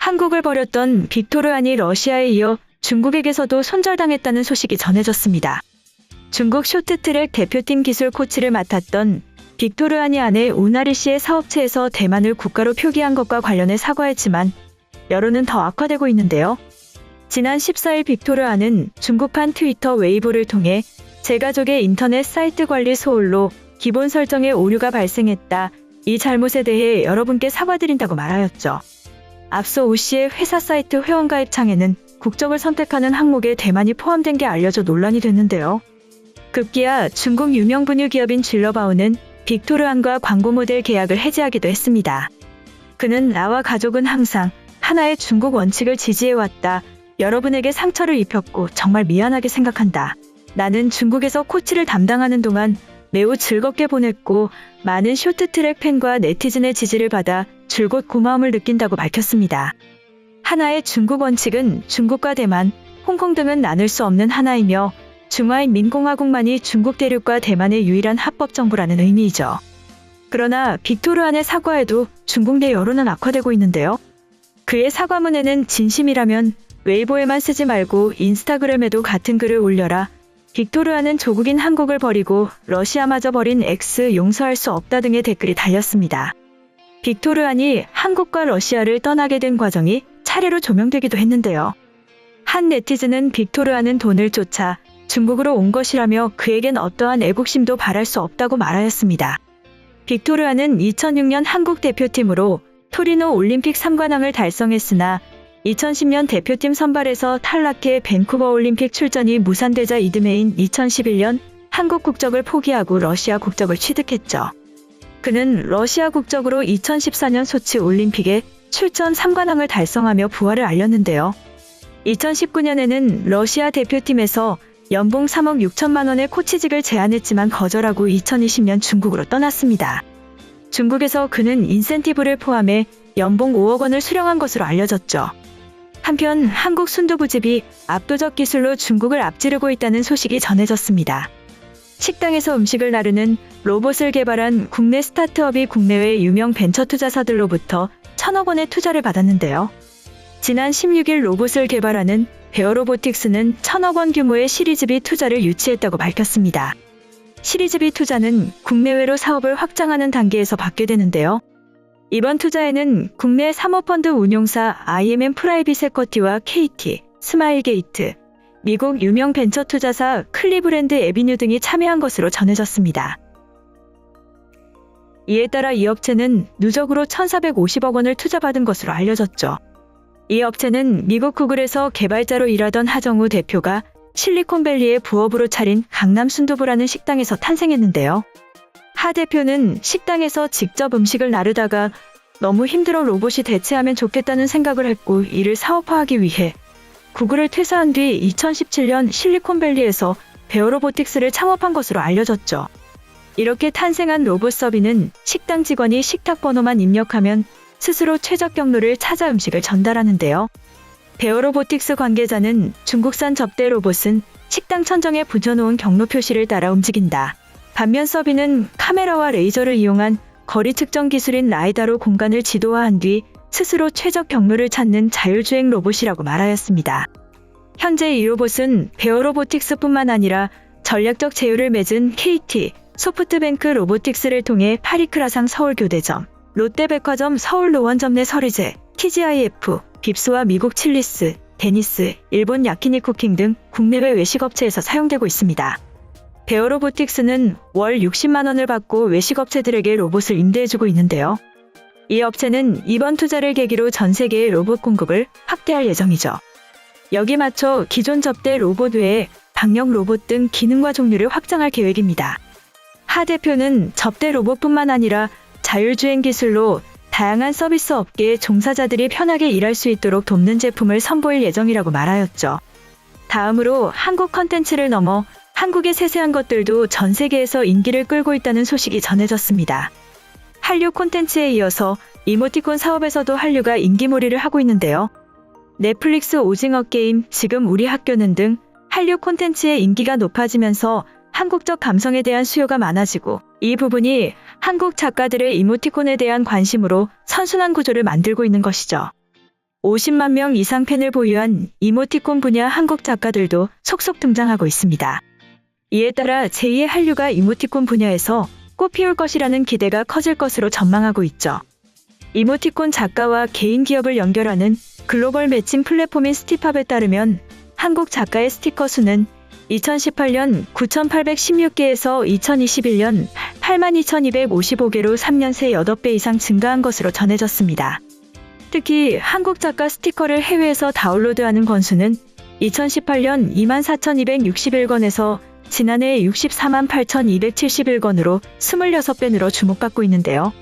한국을 버렸던 빅토르안이 러시아에 이어 중국에게서도 손절당했다는 소식이 전해졌습니다. 중국 쇼트트랙 대표팀 기술 코치를 맡았던 빅토르안이 아내 우나리 씨의 사업체에서 대만을 국가로 표기한 것과 관련해 사과했지만 여론은 더 악화되고 있는데요. 지난 14일 빅토르안은 중국판 트위터 웨이보를 통해 제 가족의 인터넷 사이트 관리 소홀로 기본 설정에 오류가 발생했다. 이 잘못에 대해 여러분께 사과드린다고 말하였죠. 앞서 우 씨의 회사 사이트 회원가입 창에는 국적을 선택하는 항목에 대만이 포함된 게 알려져 논란이 됐는데요. 급기야 중국 유명 분유 기업인 질러바오는 빅토르안과 광고 모델 계약을 해지하기도 했습니다. 그는 나와 가족은 항상 하나의 중국 원칙을 지지해왔다. 여러분에게 상처를 입혔고 정말 미안하게 생각한다. 나는 중국에서 코치를 담당하는 동안 매우 즐겁게 보냈고 많은 쇼트트랙 팬과 네티즌의 지지를 받아 줄곧 고마움을 느낀다고 밝혔습니다. 하나의 중국 원칙은 중국과 대만, 홍콩 등은 나눌 수 없는 하나이며 중화인민공화국만이 중국 대륙과 대만의 유일한 합법 정부라는 의미이죠. 그러나 빅토르안의 사과에도 중국 내 여론은 악화되고 있는데요. 그의 사과문에는 진심이라면 웨이보에만 쓰지 말고 인스타그램에도 같은 글을 올려라. 빅토르안은 조국인 한국을 버리고 러시아마저 버린 X 용서할 수 없다 등의 댓글이 달렸습니다. 빅토르안이 한국과 러시아를 떠나게 된 과정이 차례로 조명되기도 했는데요. 한 네티즌은 빅토르안은 돈을 쫓아 중국으로 온 것이라며 그에겐 어떠한 애국심도 바랄 수 없다고 말하였습니다. 빅토르안은 2006년 한국 대표팀으로 토리노 올림픽 3관왕을 달성했으나 2010년 대표팀 선발에서 탈락해 밴쿠버 올림픽 출전이 무산되자 이듬해인 2011년 한국 국적을 포기하고 러시아 국적을 취득했죠. 그는 러시아 국적으로 2014년 소치 올림픽에 출전 3관왕을 달성하며 부활을 알렸는데요. 2019년에는 러시아 대표팀에서 연봉 3억 6천만 원의 코치직을 제안했지만 거절하고 2020년 중국으로 떠났습니다. 중국에서 그는 인센티브를 포함해 연봉 5억 원을 수령한 것으로 알려졌죠. 한편 한국 순두부집이 압도적 기술로 중국을 앞지르고 있다는 소식이 전해졌습니다. 식당에서 음식을 나르는 로봇을 개발한 국내 스타트업이 국내외 유명 벤처 투자사들로부터 1,000억 원의 투자를 받았는데요. 지난 16일 로봇을 개발하는 베어로보틱스는 1,000억 원 규모의 시리즈B 투자를 유치했다고 밝혔습니다. 시리즈B 투자는 국내외로 사업을 확장하는 단계에서 받게 되는데요. 이번 투자에는 국내 사모펀드 운용사 IMM 프라이빗 에쿼티와 KT, 스마일게이트, 미국 유명 벤처 투자사 클리브랜드 애비뉴 등이 참여한 것으로 전해졌습니다. 이에 따라 이 업체는 누적으로 1,450억 원을 투자받은 것으로 알려졌죠. 이 업체는 미국 구글에서 개발자로 일하던 하정우 대표가 실리콘밸리의 부업으로 차린 강남 순두부라는 식당에서 탄생했는데요. 하 대표는 식당에서 직접 음식을 나르다가 너무 힘들어 로봇이 대체하면 좋겠다는 생각을 했고 이를 사업화하기 위해 구글을 퇴사한 뒤 2017년 실리콘밸리에서 베어로보틱스를 창업한 것으로 알려졌죠. 이렇게 탄생한 로봇 서비는 식당 직원이 식탁 번호만 입력하면 스스로 최적 경로를 찾아 음식을 전달하는데요. 베어로보틱스 관계자는 중국산 접대 로봇은 식당 천정에 붙여놓은 경로 표시를 따라 움직인다. 반면 서비는 카메라와 레이저를 이용한 거리 측정 기술인 라이다로 공간을 지도화한 뒤 스스로 최적 경로를 찾는 자율주행 로봇이라고 말하였습니다. 현재 이 로봇은 베어로보틱스뿐만 아니라 전략적 제휴를 맺은 KT, 소프트뱅크 로보틱스를 통해 파리크라상 서울교대점, 롯데백화점 서울 노원점 내 서리제, TGIF, 빕스와 미국 칠리스, 데니스, 일본 야키니 쿠킹 등 국내외 외식업체에서 사용되고 있습니다. 베어로보틱스는 월 60만 원을 받고 외식업체들에게 로봇을 임대해주고 있는데요. 이 업체는 이번 투자를 계기로 전 세계의 로봇 공급을 확대할 예정이죠. 여기 맞춰 기존 접대 로봇 외에 방역 로봇 등 기능과 종류를 확장할 계획입니다. 하 대표는 접대 로봇뿐만 아니라 자율주행 기술로 다양한 서비스 업계의 종사자들이 편하게 일할 수 있도록 돕는 제품을 선보일 예정이라고 말하였죠. 다음으로 한국 컨텐츠를 넘어 한국의 세세한 것들도 전 세계에서 인기를 끌고 있다는 소식이 전해졌습니다. 한류 콘텐츠에 이어서 이모티콘 사업에서도 한류가 인기몰이를 하고 있는데요. 넷플릭스 오징어 게임, 지금 우리 학교는 등 한류 콘텐츠의 인기가 높아지면서 한국적 감성에 대한 수요가 많아지고 이 부분이 한국 작가들의 이모티콘에 대한 관심으로 선순환 구조를 만들고 있는 것이죠. 50만 명 이상 팬을 보유한 이모티콘 분야 한국 작가들도 속속 등장하고 있습니다. 이에 따라 제2의 한류가 이모티콘 분야에서 꽃피울 것이라는 기대가 커질 것으로 전망하고 있죠. 이모티콘 작가와 개인 기업을 연결하는 글로벌 매칭 플랫폼인 스티팝에 따르면 한국 작가의 스티커 수는 2018년 9,816개에서 2021년 82,255개로 3년 새 8배 이상 증가한 것으로 전해졌습니다. 특히 한국 작가 스티커를 해외에서 다운로드하는 건수는 2018년 24,261건에서 지난해 64만 8,271건으로 26배 늘어 주목받고 있는데요.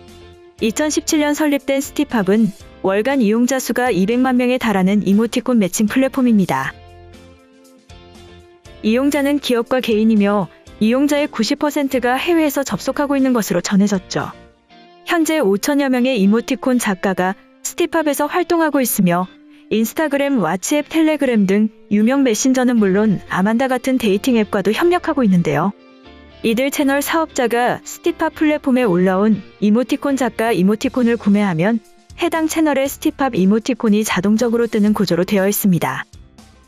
2017년 설립된 스티팝은 월간 이용자 수가 200만 명에 달하는 이모티콘 매칭 플랫폼입니다. 이용자는 기업과 개인이며 이용자의 90%가 해외에서 접속하고 있는 것으로 전해졌죠. 현재 5천여 명의 이모티콘 작가가 스티팝에서 활동하고 있으며 인스타그램, 왓츠앱, 텔레그램 등 유명 메신저는 물론 아만다 같은 데이팅 앱과도 협력하고 있는데요. 이들 채널 사업자가 스티팝 플랫폼에 올라온 이모티콘 작가 이모티콘을 구매하면 해당 채널의 스티팝 이모티콘이 자동적으로 뜨는 구조로 되어 있습니다.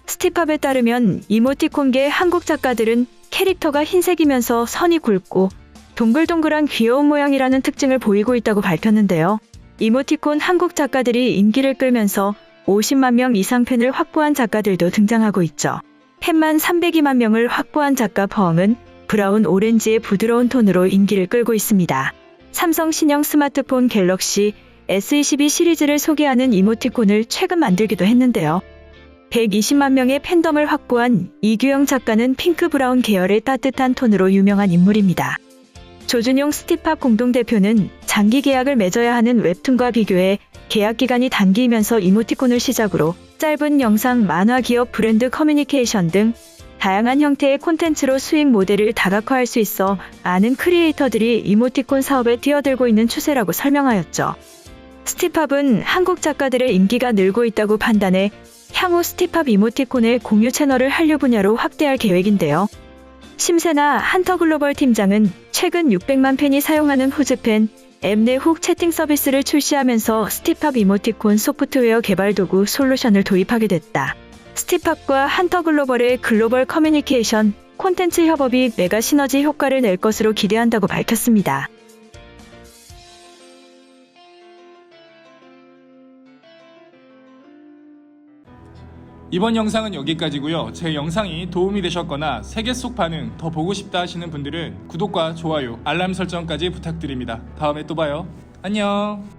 스티팝에 따르면 이모티콘계 한국 작가들은 캐릭터가 흰색이면서 선이 굵고 동글동글한 귀여운 모양이라는 특징을 보이고 있다고 밝혔는데요. 이모티콘 한국 작가들이 인기를 끌면서 50만 명 이상 팬을 확보한 작가들도 등장하고 있죠. 팬만 302만 명을 확보한 작가 펑은 브라운 오렌지의 부드러운 톤으로 인기를 끌고 있습니다. 삼성 신형 스마트폰 갤럭시 S22 시리즈를 소개하는 이모티콘을 최근 만들기도 했는데요. 120만 명의 팬덤을 확보한 이규영 작가는 핑크 브라운 계열의 따뜻한 톤으로 유명한 인물입니다. 조준용 스티팝 공동대표는 장기 계약을 맺어야 하는 웹툰과 비교해 계약 기간이 단기이면서 이모티콘을 시작으로 짧은 영상, 만화, 기업 브랜드 커뮤니케이션 등 다양한 형태의 콘텐츠로 수익 모델을 다각화할 수 있어 많은 크리에이터들이 이모티콘 사업에 뛰어들고 있는 추세라고 설명하였죠. 스티팝은 한국 작가들의 인기가 늘고 있다고 판단해 향후 스티팝 이모티콘의 공유 채널을 한류 분야로 확대할 계획인데요. 심세나 한터글로벌 팀장은 최근 600만 팬이 사용하는 후즈팬 앱 내 훅 채팅 서비스를 출시하면서 스티팝 이모티콘 소프트웨어 개발 도구 솔루션을 도입하게 됐다. 스티팝과 한터글로벌의 글로벌 커뮤니케이션, 콘텐츠 협업이 메가 시너지 효과를 낼 것으로 기대한다고 밝혔습니다. 이번 영상은 여기까지고요. 제 영상이 도움이 되셨거나 세계 속 반응 더 보고 싶다 하시는 분들은 구독과 좋아요, 알람 설정까지 부탁드립니다. 다음에 또 봐요. 안녕.